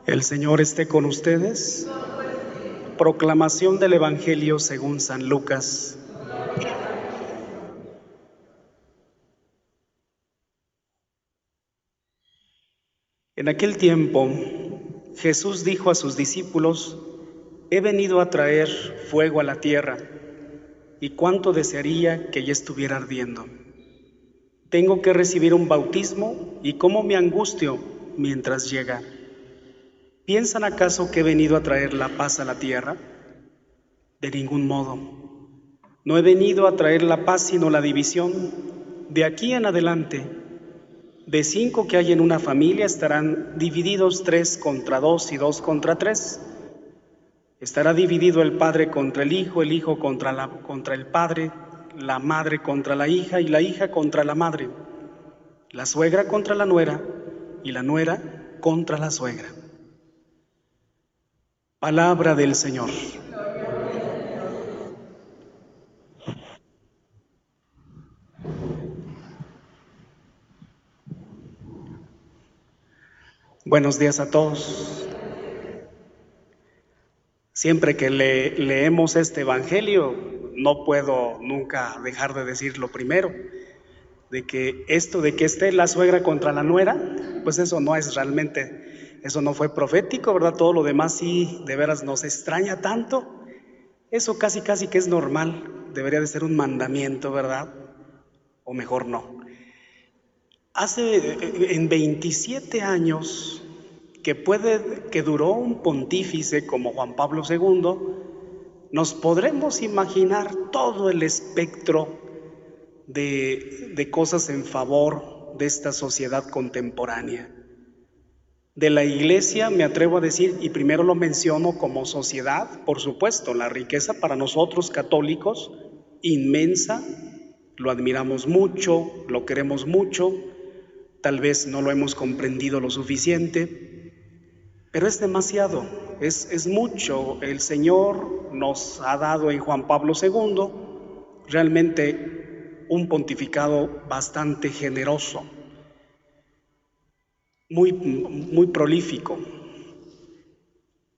El Señor esté con ustedes. Proclamación del Evangelio según San Lucas. En aquel tiempo, Jesús dijo a sus discípulos: He venido a traer fuego a la tierra, y cuánto desearía que ya estuviera ardiendo. Tengo que recibir un bautismo, y cómo me angustio mientras llega. ¿Piensan acaso que he venido a traer la paz a la tierra? De ningún modo. No he venido a traer la paz, sino la división. De aquí en adelante, de 5 que hay en una familia, estarán divididos 3 contra 2 y 2 contra 3. Estará dividido el padre contra el hijo contra el padre, la madre contra la hija y la hija contra la madre, la suegra contra la nuera y la nuera contra la suegra. Palabra del Señor. Buenos días a todos. Siempre que leemos este Evangelio, no puedo nunca dejar de decir lo primero, de que esto de que esté la suegra contra la nuera, pues eso no es realmente, eso no fue profético, ¿verdad? Todo lo demás sí, de veras nos extraña tanto. Eso casi que es normal, debería de ser un mandamiento, ¿verdad? O mejor no. En 27 años que duró un pontífice como Juan Pablo II, nos podremos imaginar todo el espectro de cosas en favor de esta sociedad contemporánea. De la Iglesia me atrevo a decir, y primero lo menciono como sociedad, por supuesto, la riqueza para nosotros católicos, inmensa, lo admiramos mucho, lo queremos mucho, tal vez no lo hemos comprendido lo suficiente, pero es demasiado, es mucho. El Señor nos ha dado en Juan Pablo II realmente un pontificado bastante generoso, muy prolífico.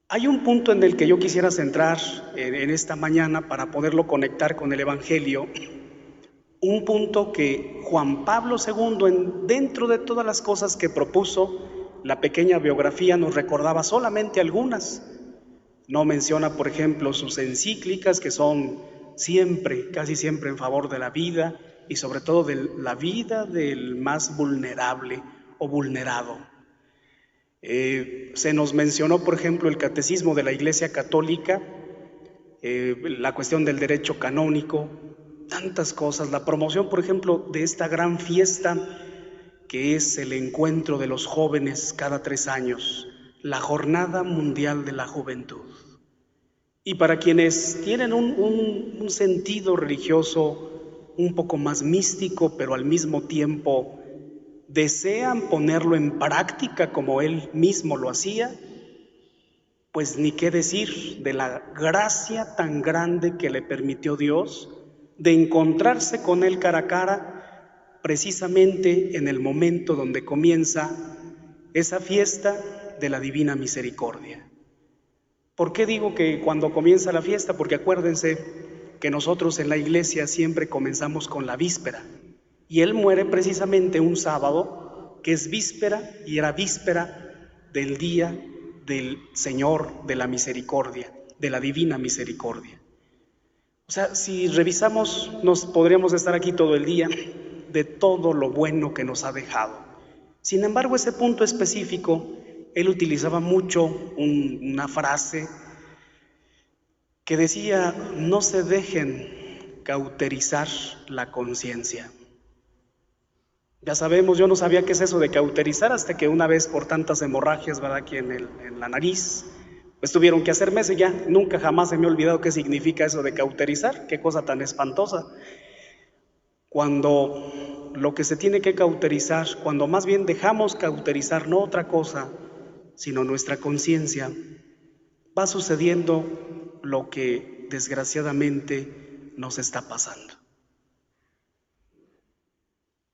Hay un punto en el que yo quisiera centrar en esta mañana para poderlo conectar con el Evangelio, un punto que Juan Pablo II, dentro de todas las cosas que propuso, la pequeña biografía nos recordaba solamente algunas. No menciona, por ejemplo, sus encíclicas, que son siempre, casi siempre en favor de la vida y sobre todo de la vida del más vulnerable o vulnerado. Se nos mencionó, por ejemplo, el Catecismo de la Iglesia Católica, la cuestión del derecho canónico, tantas cosas, la promoción, por ejemplo, de esta gran fiesta que es el encuentro de los jóvenes cada 3 años, la Jornada Mundial de la Juventud. Y para quienes tienen un sentido religioso un poco más místico, pero al mismo tiempo desean ponerlo en práctica como él mismo lo hacía, pues ni qué decir de la gracia tan grande que le permitió Dios de encontrarse con él cara a cara, precisamente en el momento donde comienza esa fiesta de la Divina Misericordia. ¿Por qué digo que cuando comienza la fiesta? Porque acuérdense que nosotros en la iglesia siempre comenzamos con la víspera, y él muere precisamente un sábado, que es víspera, y era víspera del día del Señor de la Misericordia, de la Divina Misericordia. O sea, si revisamos, nos podríamos estar aquí todo el día de todo lo bueno que nos ha dejado. Sin embargo, ese punto específico, él utilizaba mucho una frase que decía: no se dejen cauterizar la conciencia. Ya sabemos, yo no sabía qué es eso de cauterizar hasta que una vez, por tantas hemorragias, ¿verdad?, aquí en la nariz, pues tuvieron que hacerme eso. Ya nunca jamás se me ha olvidado qué significa eso de cauterizar, qué cosa tan espantosa. Cuando lo que se tiene que cauterizar, cuando más bien dejamos cauterizar no otra cosa, sino nuestra conciencia, va sucediendo lo que desgraciadamente nos está pasando.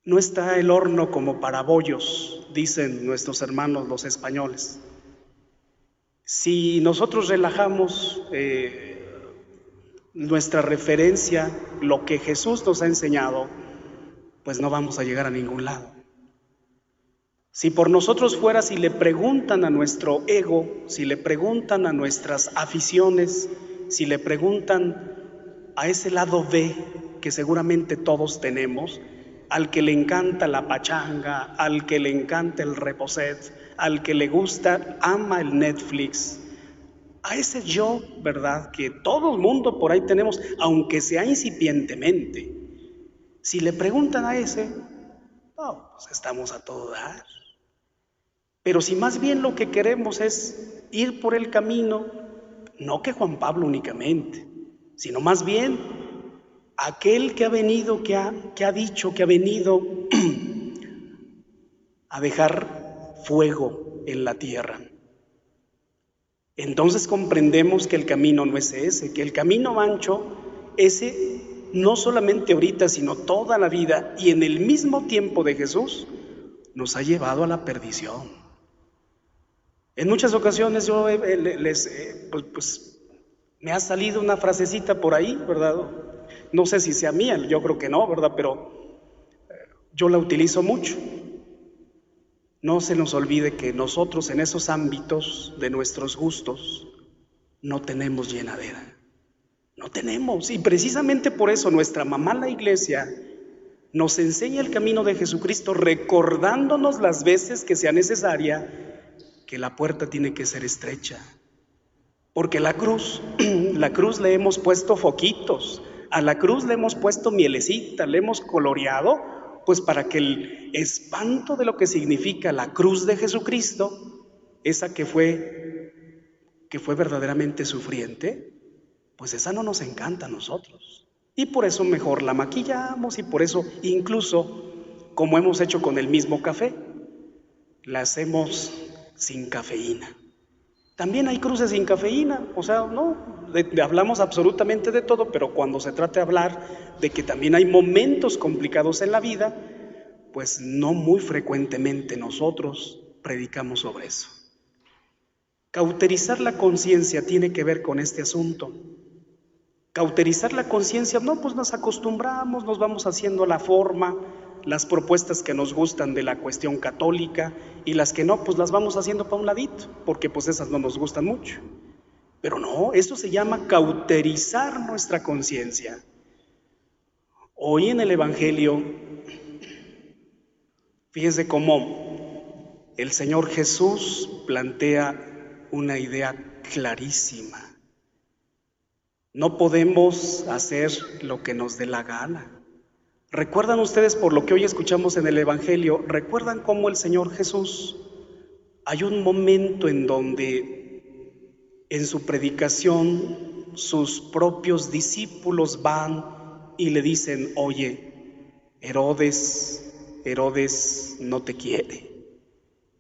No está el horno como para bollos, dicen nuestros hermanos los españoles. Si nosotros relajamos nuestra referencia, lo que Jesús nos ha enseñado, pues no vamos a llegar a ningún lado. Si por nosotros fuera, si le preguntan a nuestro ego, si le preguntan a nuestras aficiones, si le preguntan a ese lado B que seguramente todos tenemos, al que le encanta la pachanga, al que le encanta el reposet, al que le gusta, ama el Netflix, a ese yo, ¿verdad? Que todo el mundo por ahí tenemos, aunque sea incipientemente. Si le preguntan a ese, oh, pues estamos a todo dar. Pero si más bien lo que queremos es ir por el camino, no que Juan Pablo únicamente, sino más bien aquel que ha venido, que ha dicho, que ha venido a dejar fuego en la tierra. Entonces comprendemos que el camino no es ese, que el camino ancho, ese no solamente ahorita, sino toda la vida y en el mismo tiempo de Jesús, nos ha llevado a la perdición. En muchas ocasiones yo me ha salido una frasecita por ahí, ¿verdad? No sé si sea mía, yo creo que no, ¿verdad? Pero yo la utilizo mucho. No se nos olvide que nosotros en esos ámbitos de nuestros gustos no tenemos llenadera. No tenemos. Y precisamente por eso nuestra mamá, la iglesia, nos enseña el camino de Jesucristo, recordándonos las veces que sea necesaria, que la puerta tiene que ser estrecha. Porque la cruz le hemos puesto foquitos, a la cruz le hemos puesto mielecita, le hemos coloreado, pues para que el espanto de lo que significa la cruz de Jesucristo, esa que fue verdaderamente sufriente, pues esa no nos encanta a nosotros. Y por eso mejor la maquillamos y por eso incluso, como hemos hecho con el mismo café, la hacemos sin cafeína. También hay cruces sin cafeína, o sea, no, hablamos absolutamente de todo, pero cuando se trata de hablar de que también hay momentos complicados en la vida, pues no muy frecuentemente nosotros predicamos sobre eso. Cauterizar la conciencia tiene que ver con este asunto. Cauterizar la conciencia, no, pues nos acostumbramos, nos vamos haciendo la forma, las propuestas que nos gustan de la cuestión católica y las que no, pues las vamos haciendo para un ladito, porque pues esas no nos gustan mucho. Pero no, eso se llama cauterizar nuestra conciencia. Hoy en el Evangelio, fíjense cómo el Señor Jesús plantea una idea clarísima. No podemos hacer lo que nos dé la gana. ¿Recuerdan ustedes por lo que hoy escuchamos en el Evangelio? ¿Recuerdan cómo el Señor Jesús, hay un momento en donde en su predicación sus propios discípulos van y le dicen, oye, Herodes no te quiere.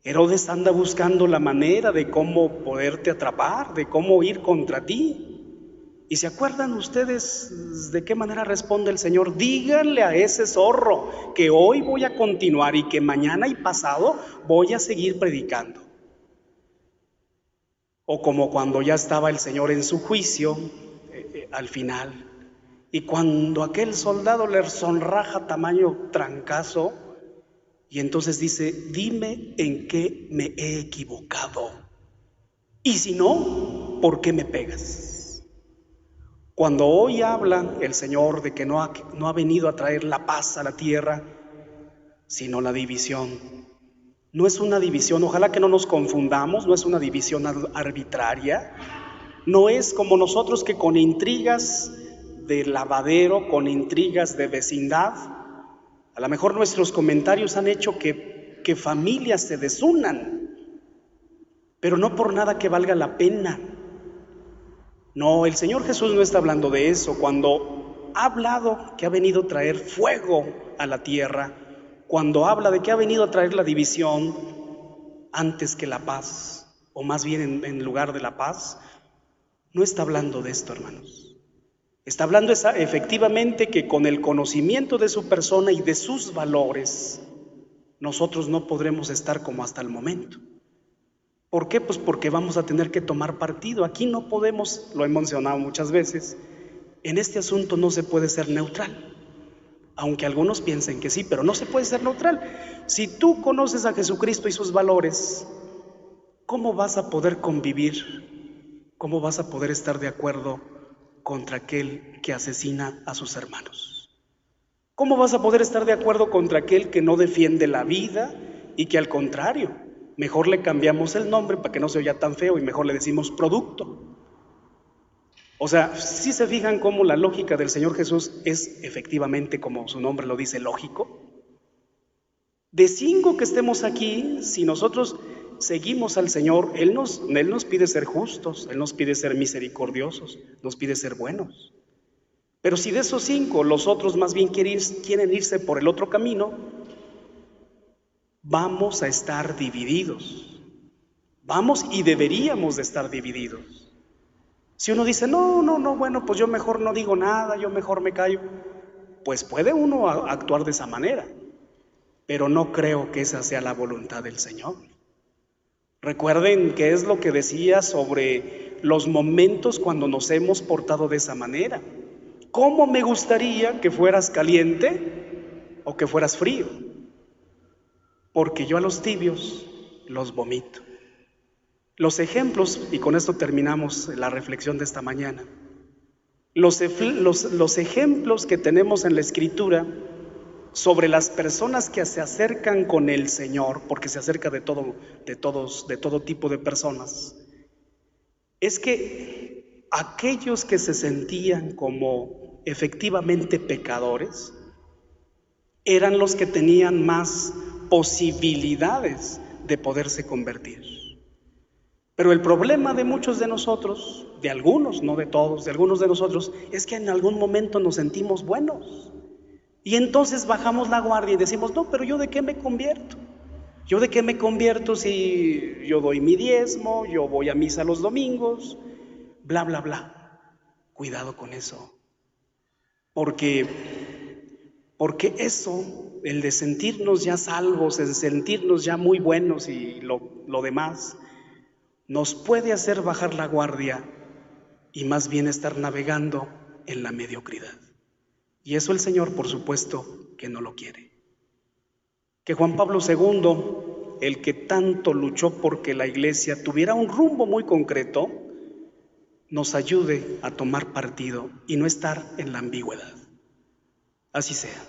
Herodes anda buscando la manera de cómo poderte atrapar, de cómo ir contra ti. ¿Y se acuerdan ustedes de qué manera responde el Señor? Díganle a ese zorro que hoy voy a continuar y que mañana y pasado voy a seguir predicando. O como cuando ya estaba el Señor en su juicio, al final, y cuando aquel soldado le sonraja tamaño trancazo, y entonces dice, dime en qué me he equivocado. Y si no, ¿por qué me pegas? Cuando hoy habla el Señor de que no ha venido a traer la paz a la tierra, sino la división. No es una división, ojalá que no nos confundamos, no es una división arbitraria. No es como nosotros que con intrigas de lavadero, con intrigas de vecindad, a lo mejor nuestros comentarios han hecho que familias se desunan, pero no por nada que valga la pena. No, el Señor Jesús no está hablando de eso. Cuando ha hablado que ha venido a traer fuego a la tierra, cuando habla de que ha venido a traer la división antes que la paz, o más bien en lugar de la paz, no está hablando de esto, hermanos. Está hablando efectivamente que con el conocimiento de su persona y de sus valores, nosotros no podremos estar como hasta el momento. ¿Por qué? Pues porque vamos a tener que tomar partido. Aquí no podemos, lo he mencionado muchas veces, en este asunto no se puede ser neutral. Aunque algunos piensen que sí, pero no se puede ser neutral. Si tú conoces a Jesucristo y sus valores, ¿cómo vas a poder convivir? ¿Cómo vas a poder estar de acuerdo contra aquel que asesina a sus hermanos? ¿Cómo vas a poder estar de acuerdo contra aquel que no defiende la vida y que al contrario, mejor le cambiamos el nombre para que no se oiga tan feo y mejor le decimos producto? O sea, si se fijan cómo la lógica del Señor Jesús es efectivamente, como su nombre lo dice, lógico. De 5 que estemos aquí, si nosotros seguimos al Señor, Él nos pide ser justos, Él nos pide ser misericordiosos, nos pide ser buenos. Pero si de esos 5 los otros más bien quieren irse por el otro camino, vamos a estar divididos. Vamos y deberíamos de estar divididos. Si uno dice, no, bueno, pues yo mejor no digo nada, yo mejor me callo, pues puede uno actuar de esa manera, pero no creo que esa sea la voluntad del Señor. Recuerden qué es lo que decía sobre los momentos cuando nos hemos portado de esa manera. ¿Cómo me gustaría que fueras caliente o que fueras frío? Porque yo a los tibios los vomito. Los ejemplos, y con esto terminamos la reflexión de esta mañana, los ejemplos que tenemos en la Escritura sobre las personas que se acercan con el Señor, porque se acerca de todo tipo de personas, es que aquellos que se sentían como efectivamente pecadores eran los que tenían más posibilidades de poderse convertir. Pero el problema de muchos de nosotros, de algunos, no de todos, de algunos de nosotros, es que en algún momento nos sentimos buenos. Y entonces bajamos la guardia y decimos, no, pero ¿yo de qué me convierto? ¿Yo de qué me convierto si yo doy mi diezmo, yo voy a misa los domingos, bla, bla, bla? Cuidado con eso. Porque eso, el de sentirnos ya salvos, el sentirnos ya muy buenos y lo demás, nos puede hacer bajar la guardia y más bien estar navegando en la mediocridad. Y eso el Señor, por supuesto, que no lo quiere. Que Juan Pablo II, el que tanto luchó porque la Iglesia tuviera un rumbo muy concreto, nos ayude a tomar partido y no estar en la ambigüedad. Así sea.